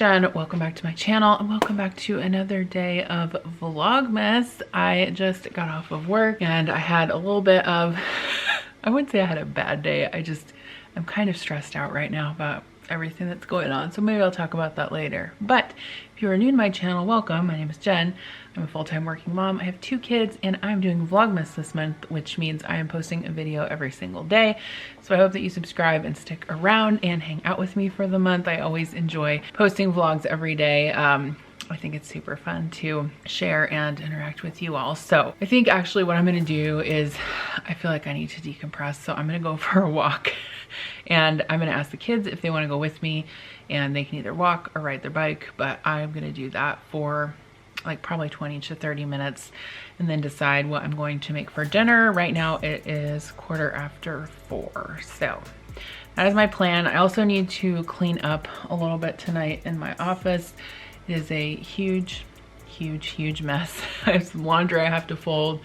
Jen. Welcome back to my channel and welcome back to another day of Vlogmas. I just got off of work and I had a little bit of, I wouldn't say I had a bad day. I'm kind of stressed out right now about everything that's going on. So maybe I'll talk about that later. But if you are new to my channel, welcome. My name is Jen. I'm a full-time working mom. I have 2 kids and I'm doing Vlogmas this month, which means I am posting a video every single day. So I hope that you subscribe and stick around and hang out with me for the month. I always enjoy posting vlogs every day. I think it's super fun to share and interact with you all. So I think actually what I'm gonna do is, I feel like I need to decompress. So I'm gonna go for a walk and I'm gonna ask the kids if they wanna go with me, and they can either walk or ride their bike, but I'm gonna do that for like probably 20 to 30 minutes and then decide what I'm going to make for dinner. Right now it is 4:15. So that is my plan. I also need to clean up a little bit tonight in my office. It is a huge mess. I have some laundry I have to fold,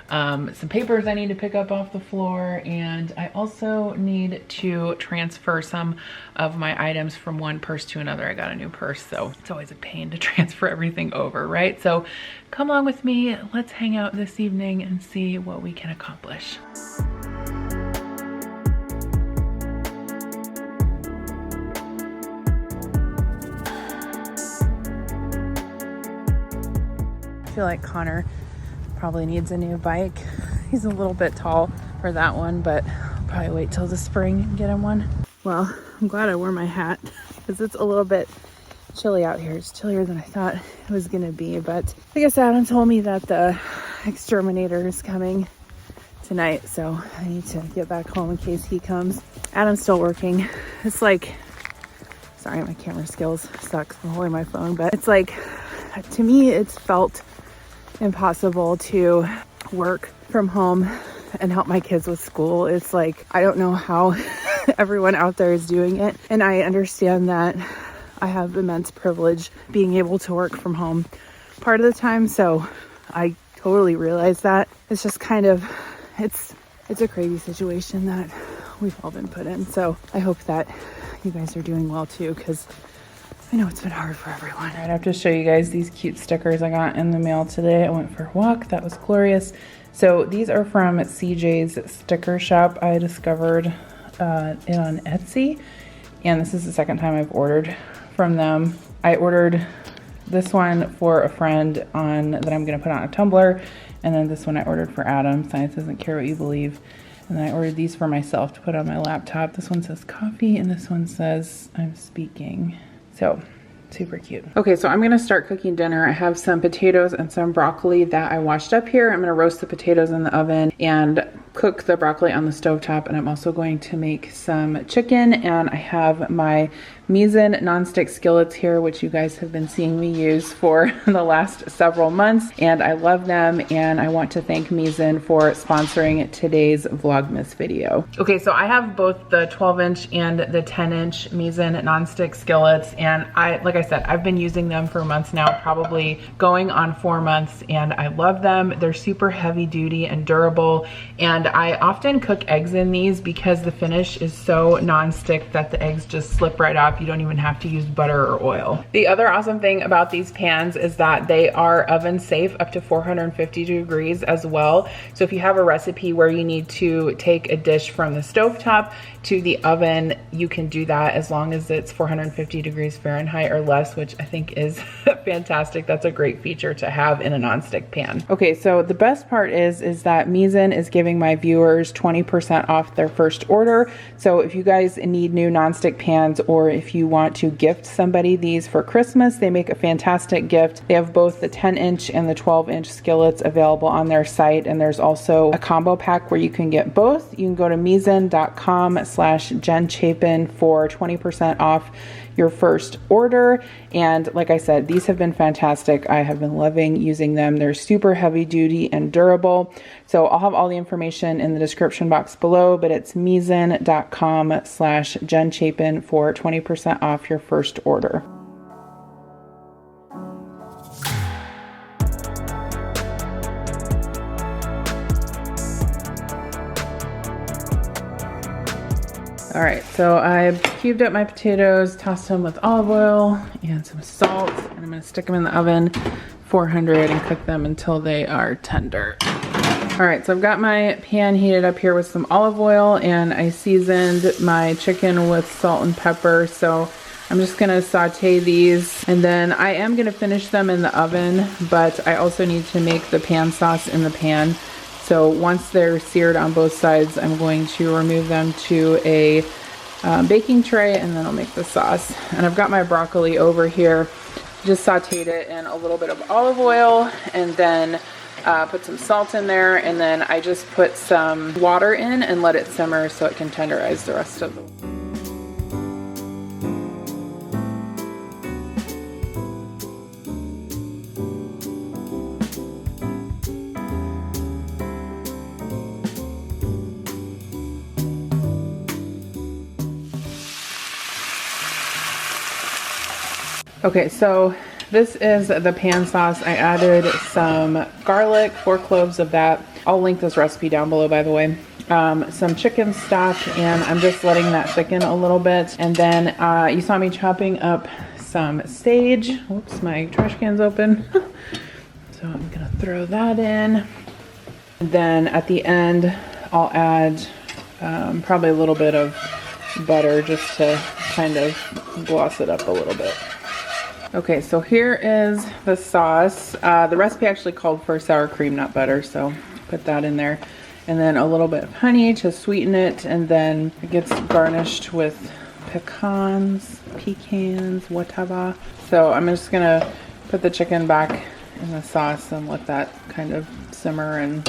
some papers I need to pick up off the floor, and I also need to transfer some of my items from one purse to another. I got a new purse, so it's always a pain to transfer everything over, right? So come along with me. Let's hang out this evening and see what we can accomplish. I feel like Connor probably needs a new bike. He's a little bit tall for that one, but I'll probably wait till the spring and get him one. Well, I'm glad I wore my hat because it's a little bit chilly out here. It's chillier than I thought it was gonna be, but I guess Adam told me that the exterminator is coming tonight, so I need to get back home in case he comes. Adam's still working. It's like, sorry, my camera skills sucks from holding my phone, but it's like, to me, it's felt impossible to work from home and help my kids with school. It's like, I don't know how everyone out there is doing it. And I understand that I have immense privilege being able to work from home part of the time. So I totally realize that. It's just kind of, it's a crazy situation that we've all been put in. So I hope that you guys are doing well too, because I know it's been hard for everyone. All right, I have to show you guys these cute stickers I got in the mail today. I went for a walk. That was glorious. So these are from CJ's Sticker Shop. I discovered it on Etsy, and this is the second time I've ordered from them. I ordered this one for a friend that I'm gonna put on a tumbler, and then this one I ordered for Adam, Science Doesn't Care What You Believe. And then I ordered these for myself to put on my laptop. This one says coffee, and this one says I'm speaking. So super cute. Okay, so I'm gonna start cooking dinner. I have some potatoes and some broccoli that I washed up here. I'm gonna roast the potatoes in the oven and cook the broccoli on the stovetop, and I'm also going to make some chicken, and I have my Mise-en nonstick skillets here, which you guys have been seeing me use for the last several months, and I love them, and I want to thank Mise-en for sponsoring today's Vlogmas video. Okay, so I have both the 12-inch and the 10-inch Mise-en nonstick skillets, and like I said, I've been using them for months now, probably going on 4 months, and I love them. They're super heavy duty and durable, and I often cook eggs in these because the finish is so non-stick that the eggs just slip right off. You don't even have to use butter or oil. The other awesome thing about these pans is that they are oven safe up to 450 degrees as well. So if you have a recipe where you need to take a dish from the stovetop to the oven, you can do that as long as it's 450 degrees Fahrenheit or less, which I think is fantastic. That's a great feature to have in a nonstick pan. Okay, so the best part is that Mise-en is giving my viewers 20% off their first order. So if you guys need new nonstick pans, or if you want to gift somebody these for Christmas, they make a fantastic gift. They have both the 10-inch and the 12-inch skillets available on their site, and there's also a combo pack where you can get both. You can go to Mise-en.com/Jen Chapin for 20% off your first order. And like I said, these have been fantastic. I have been loving using them. They're super heavy duty and durable. So I'll have all the information in the description box below, but it's Mise-en.com/Jen Chapin for 20% off your first order. All right, so I cubed up my potatoes, tossed them with olive oil and some salt, and I'm gonna stick them in the oven, 400, and cook them until they are tender. All right, so I've got my pan heated up here with some olive oil, and I seasoned my chicken with salt and pepper. So I'm just gonna saute these, and then I am gonna finish them in the oven, but I also need to make the pan sauce in the pan. So once they're seared on both sides, I'm going to remove them to a baking tray, and then I'll make the sauce. And I've got my broccoli over here, just sauteed it in a little bit of olive oil, and then put some salt in there, and then I just put some water in and let it simmer so it can tenderize the rest of the. Okay, so this is the pan sauce. I added some garlic, 4 cloves of that. I'll link this recipe down below, by the way. Some chicken stock, and I'm just letting that thicken a little bit. And then you saw me chopping up some sage. Whoops, my trash can's open. So I'm gonna throw that in. And then at the end, I'll add probably a little bit of butter just to kind of gloss it up a little bit. Okay, so here is the sauce. The recipe actually called for sour cream, not butter, so put that in there. And then a little bit of honey to sweeten it, and then it gets garnished with pecans, whatever. So I'm just gonna put the chicken back in the sauce and let that kind of simmer and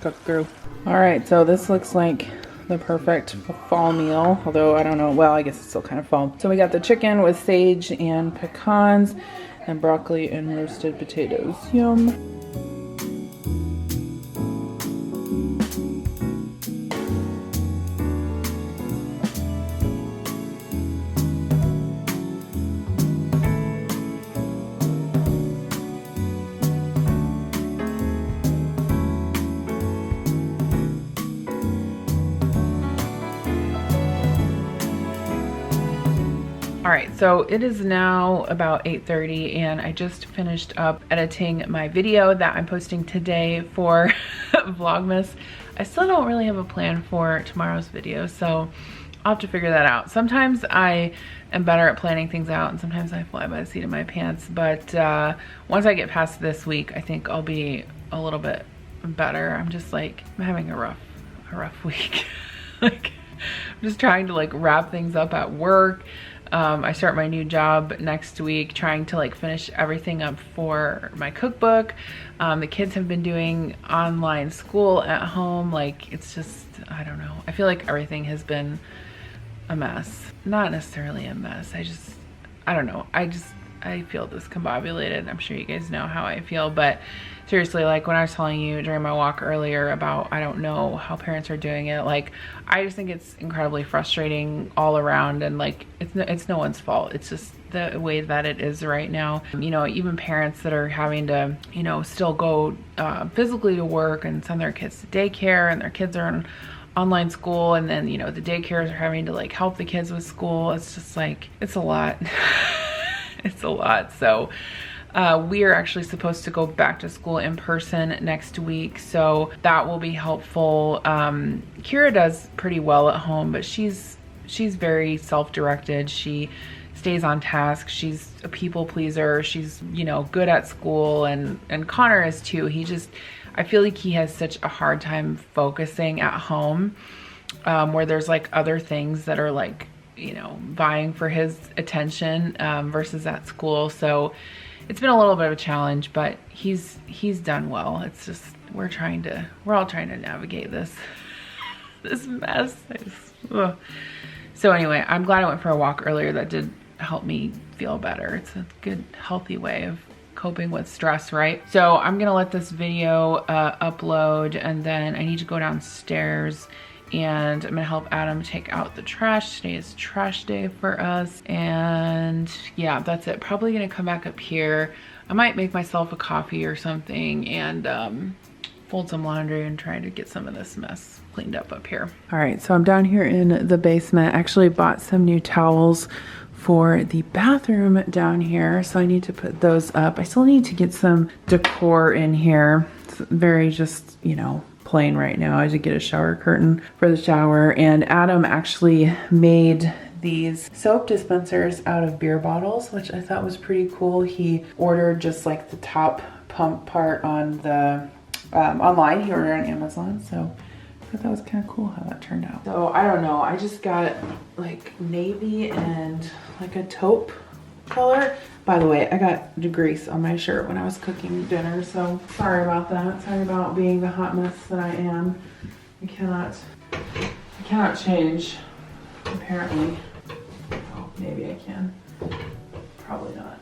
cook through. All right, so this looks like the perfect fall meal, although I don't know, well, I guess it's still kind of fall. So we got the chicken with sage and pecans and broccoli and roasted potatoes. Yum. All right, so it is now about 8:30, and I just finished up editing my video that I'm posting today for Vlogmas. I still don't really have a plan for tomorrow's video, so I'll have to figure that out. Sometimes I am better at planning things out, and sometimes I fly by the seat of my pants, but once I get past this week, I think I'll be a little bit better. I'm just like, I'm having a rough week. Like, I'm just trying to like wrap things up at work. I start my new job next week, trying to like finish everything up for my cookbook. The kids have been doing online school at home. Like, it's just, I don't know. I feel like everything has been a mess. Not necessarily a mess. I don't know. I feel discombobulated. I'm sure you guys know how I feel, but seriously, like when I was telling you during my walk earlier about I don't know how parents are doing it, like I just think it's incredibly frustrating all around, and like it's no one's fault. It's just the way that it is right now. You know, even parents that are having to, you know, still go physically to work and send their kids to daycare, and their kids are in online school, and then, you know, the daycares are having to like help the kids with school. It's just like, it's a lot. It's a lot. So we are actually supposed to go back to school in person next week, so that will be helpful. Kira does pretty well at home, but she's very self-directed. She stays on task. She's a people pleaser. She's, you know, good at school, and Connor is too. I feel like he has such a hard time focusing at home, where there's like other things that are like, you know, vying for his attention versus at school. So it's been a little bit of a challenge, but he's done well. It's just we're all trying to navigate this mess. So anyway, I'm glad I went for a walk earlier. That did help me feel better. It's a good, healthy way of coping with stress, right? So I'm gonna let this video upload, and then I need to go downstairs and I'm gonna help Adam take out the trash. Today is trash day for us, and yeah, that's it. Probably gonna come back up here. I might make myself a coffee or something and fold some laundry and try to get some of this mess cleaned up here. All right, so I'm down here in the basement. Actually bought some new towels for the bathroom down here, so I need to put those up. I still need to get some decor in here. It's very just, you know, plain right now. I did get a shower curtain for the shower, and Adam actually made these soap dispensers out of beer bottles, which I thought was pretty cool. He ordered just like the top pump part on the online. He ordered on Amazon, so I thought that was kind of cool how that turned out. So I don't know, I just got like navy and like a taupe color. By the way, I got grease on my shirt when I was cooking dinner, so sorry about that. Sorry about being the hot mess that I am. I cannot change, apparently. Oh, maybe I can. Probably not.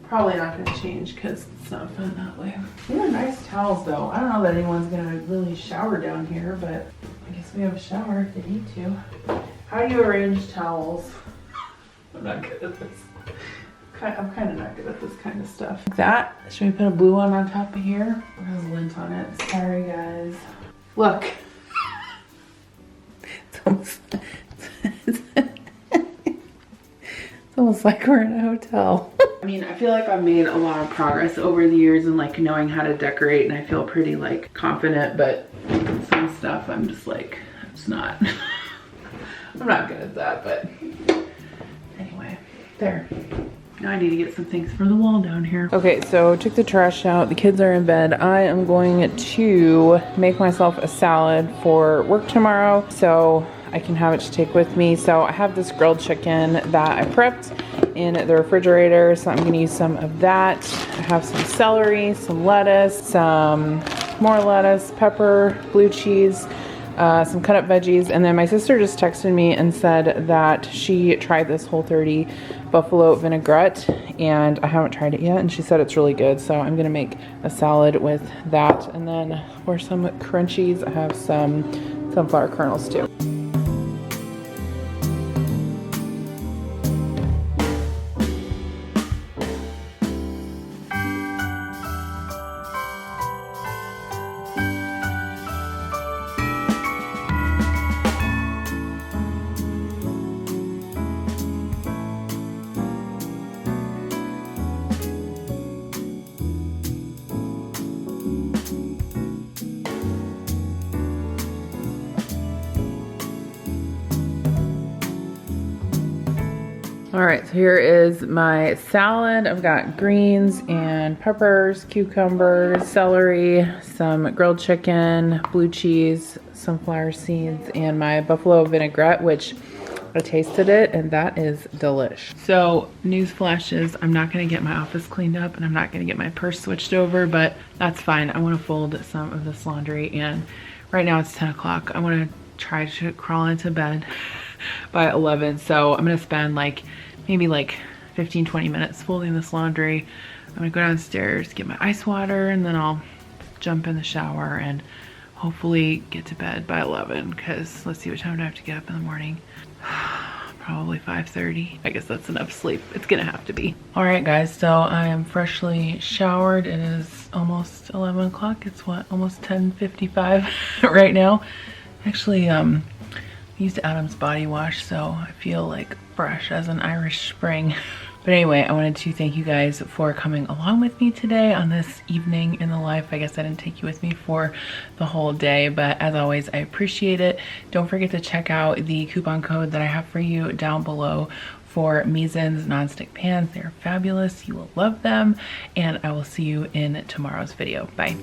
Probably not gonna change because it's not fun that way. These are nice towels though. I don't know that anyone's gonna really shower down here, but I guess we have a shower if they need to. How do you arrange towels? I'm not good at this. I'm kind of not good at this kind of stuff. Like that. Should we put a blue one on top of here? It has lint on it. Sorry guys. Look. It's almost, it's almost like we're in a hotel. I mean, I feel like I've made a lot of progress over the years in like knowing how to decorate, and I feel pretty like confident, but some stuff I'm just like, it's not. I'm not good at that, but anyway, there. Now I need to get some things for the wall down here. Okay, so took the trash out. The kids are in bed. I am going to make myself a salad for work tomorrow so I can have it to take with me. So I have this grilled chicken that I prepped in the refrigerator, so I'm gonna use some of that. I have some celery, some lettuce, some more lettuce, pepper, blue cheese, some cut up veggies, and then my sister just texted me and said that she tried this Whole30 buffalo vinaigrette, and I haven't tried it yet, and she said it's really good, so I'm gonna make a salad with that. And then for some crunchies, I have some sunflower kernels too. All right, so here is my salad. I've got greens and peppers, cucumbers, celery, some grilled chicken, blue cheese, sunflower seeds, and my buffalo vinaigrette, which I tasted it and that is delish. So news flashes, I'm not gonna get my office cleaned up and I'm not gonna get my purse switched over, but that's fine. I wanna fold some of this laundry, and right now it's 10 o'clock. I wanna try to crawl into bed by 11. So I'm gonna spend like maybe like 15-20 minutes folding this laundry. I'm gonna go downstairs, get my ice water, and then I'll jump in the shower and hopefully get to bed by 11, because let's see what time do I have to get up in the morning. Probably 5:30. I guess that's enough sleep. It's gonna have to be. All right guys, so I am freshly showered. It is almost 11 o'clock. It's what, almost 10:55 right now. Actually, I used Adam's body wash, so I feel like fresh as an Irish spring. But anyway, I wanted to thank you guys for coming along with me today on this evening in the life. I guess I didn't take you with me for the whole day, but as always, I appreciate it. Don't forget to check out the coupon code that I have for you down below for Mizzen's nonstick pans. They're fabulous. You will love them, and I will see you in tomorrow's video. Bye.